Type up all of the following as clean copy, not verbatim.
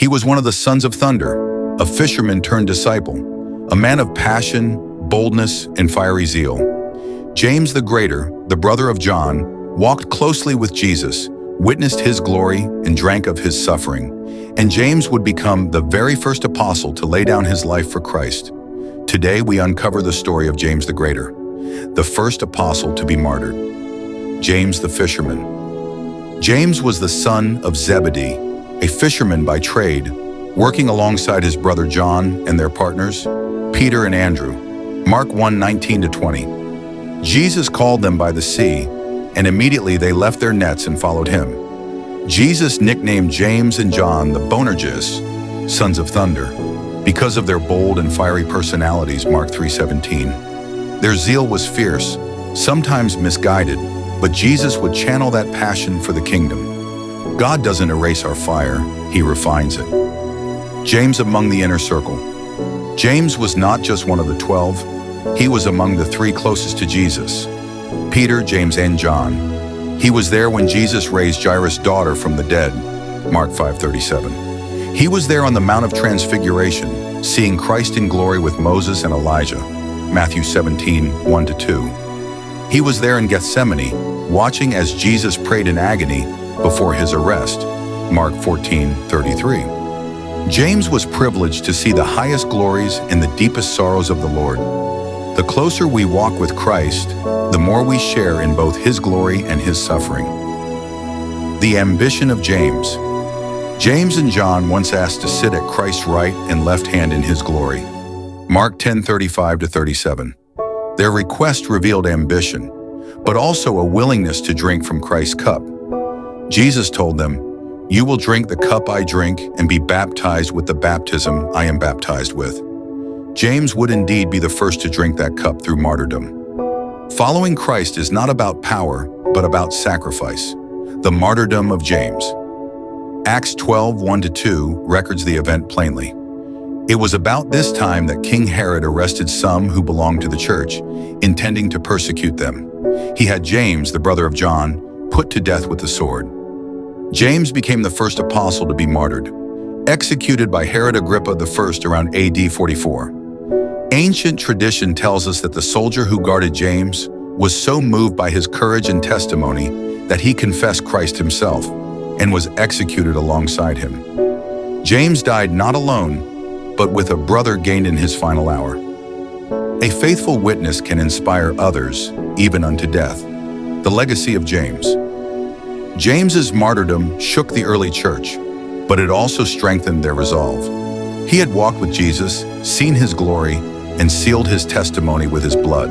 He was one of the sons of thunder, a fisherman turned disciple, a man of passion, boldness, and fiery zeal. James the Greater, the brother of John, walked closely with Jesus, witnessed his glory, and drank of his suffering. And James would become the very first apostle to lay down his life for Christ. Today we uncover the story of James the Greater, the first apostle to be martyred. James the fisherman. James was the son of Zebedee, a fisherman by trade, working alongside his brother John and their partners, Peter and Andrew. Mark 1:19-20. Jesus called them by the sea, and immediately they left their nets and followed him. Jesus nicknamed James and John the Boanerges, sons of thunder, because of their bold and fiery personalities, Mark 3:17. Their zeal was fierce, sometimes misguided, but Jesus would channel that passion for the kingdom. God doesn't erase our fire, he refines it. James among the inner circle. James was not just one of the 12, he was among the three closest to Jesus: Peter, James, and John. He was there when Jesus raised Jairus' daughter from the dead, Mark 5:37. He was there on the Mount of Transfiguration, seeing Christ in glory with Moses and Elijah, Matthew 17:1-2. He was there in Gethsemane, watching as Jesus prayed in agony before his arrest, Mark 14:33. James was privileged to see the highest glories and the deepest sorrows of the Lord. The closer we walk with Christ, the more we share in both his glory and his suffering. The ambition of James. James and John once asked to sit at Christ's right and left hand in his glory, Mark 10:35-37. Their request revealed ambition, but also a willingness to drink from Christ's cup. Jesus told them, "You will drink the cup I drink and be baptized with the baptism I am baptized with." James would indeed be the first to drink that cup through martyrdom. Following Christ is not about power, but about sacrifice. The martyrdom of James. Acts 12:1-2 records the event plainly. It was about this time that King Herod arrested some who belonged to the church, intending to persecute them. He had James, the brother of John, put to death with the sword. James became the first apostle to be martyred, executed by Herod Agrippa I around AD 44. Ancient tradition tells us that the soldier who guarded James was so moved by his courage and testimony that he confessed Christ himself and was executed alongside him. James died not alone, but with a brother gained in his final hour. A faithful witness can inspire others, even unto death. The legacy of James. James's martyrdom shook the early church, but it also strengthened their resolve. He had walked with Jesus, seen his glory, and sealed his testimony with his blood.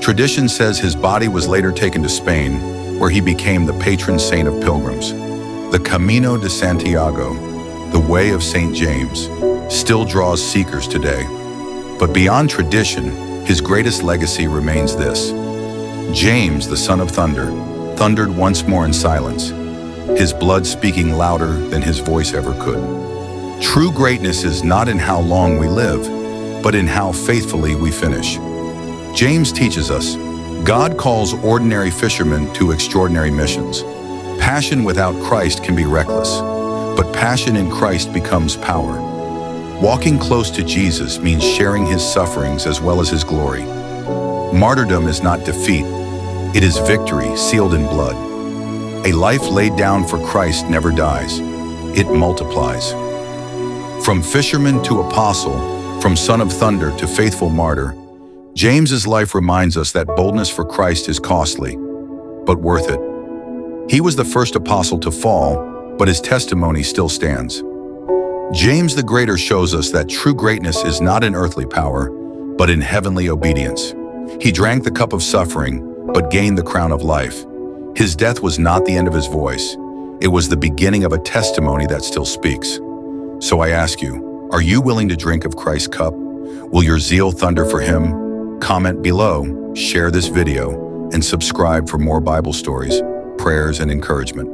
Tradition says his body was later taken to Spain, where he became the patron saint of pilgrims. The Camino de Santiago, the way of St. James, still draws seekers today. But beyond tradition, his greatest legacy remains this: James, the son of thunder, thundered once more in silence, his blood speaking louder than his voice ever could. True greatness is not in how long we live, but in how faithfully we finish. James teaches us, God calls ordinary fishermen to extraordinary missions. Passion without Christ can be reckless, but passion in Christ becomes power. Walking close to Jesus means sharing his sufferings as well as his glory. Martyrdom is not defeat, it is victory sealed in blood. A life laid down for Christ never dies, it multiplies. From fisherman to apostle, from son of thunder to faithful martyr, James's life reminds us that boldness for Christ is costly, but worth it. He was the first apostle to fall, but his testimony still stands. James the Greater shows us that true greatness is not in earthly power, but in heavenly obedience. He drank the cup of suffering, but gained the crown of life. His death was not the end of his voice. It was the beginning of a testimony that still speaks. So I ask you, are you willing to drink of Christ's cup? Will your zeal thunder for him? Comment below, share this video, and subscribe for more Bible stories, prayers, and encouragement.